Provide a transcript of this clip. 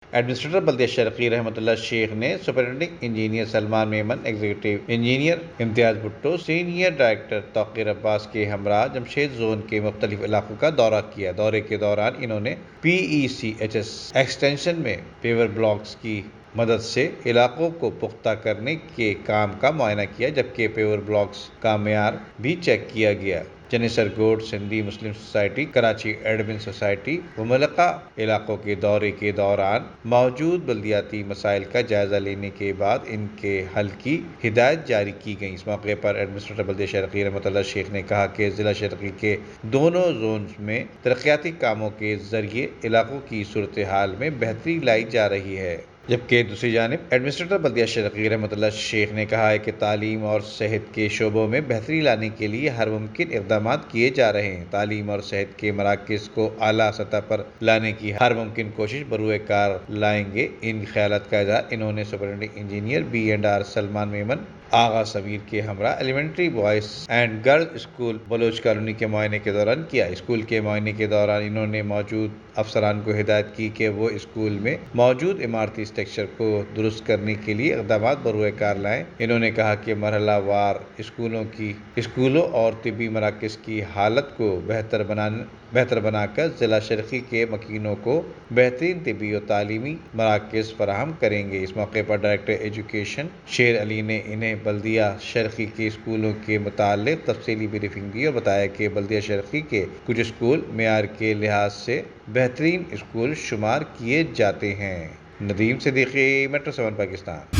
Administrator بلدیہ شرقی رحمۃ اللہ شیخ نے superintending engineer Salman Memon, executive engineer Imtiaz Bhutto, senior director Tauqeer Abbas کے ہمراہ جمشید زون کے مختلف علاقوں کا دورہ کیا۔ دورے کے دوران انہوں نے پی ای سی ایچ ایس ایکسٹینشن میں پیور بلاکس کی مدد سے علاقوں کو پختہ کرنے کے کام کا معائنہ کیا، جبکہ پیور بلاکس کا معیار بھی چیک کیا گیا۔ جنیسر گوڈ Sindhi Muslim society, Karachi admin society و ملکہ علاقوں کے دورے کے دوران موجود بلدیاتی مسائل کا جائزہ لینے کے بعد ان کے حل کی ہدایت جاری کی گئی۔ اس موقع پر ایڈمنسٹریٹر بلدیہ شرقی رحمۃ اللہ شیخ نے کہا کہ ضلع شرقی کے دونوں زونز میں ترقیاتی کاموں کے ذریعے علاقوں کی صورتحال میں بہتری لائی جا رہی ہے۔ جبکہ دوسری جانب ایڈمنسٹریٹر بلدیہ شرقی رحمۃ اللہ شیخ نے کہا ہے کہ تعلیم اور صحت کے شعبوں میں بہتری لانے کے لیے ہر ممکن اقدامات کیے جا رہے ہیں۔ تعلیم اور صحت کے مراکز کو اعلیٰ سطح پر لانے کی ہر ممکن کوشش بروئے کار لائیں گے۔ ان خیالات کا اظہار انہوں نے superintending engineer B and R Salman Memon Agha Sameer کے ہمراہ elementary boys and girls school Baloch colony کے معائنے کے دوران کیا۔ اسکول کے معائنے کے دوران انہوں نے موجود افسران کو ہدایت کی کہ وہ اسکول میں موجود عمارتی اسٹرکچر کو درست کرنے کے لیے اقدامات بروئے کار لائیں۔ انہوں نے کہا کہ مرحلہ وار اسکولوں اور طبی مراکز کی حالت کو بہتر بنا کر ضلع شرقی کے مکینوں کو بہترین طبی و تعلیمی مراکز فراہم کریں گے۔ اس موقع پر ڈائریکٹر ایجوکیشن شیر علی نے انہیں بلدیہ شرقی کے اسکولوں کے متعلق تفصیلی بریفنگ دی اور بتایا کہ بلدیہ شرقی کے کچھ اسکول معیار کے لحاظ سے بہترین اسکول شمار کیے جاتے ہیں۔ ندیم صدیقی، میٹرو 7 پاکستان۔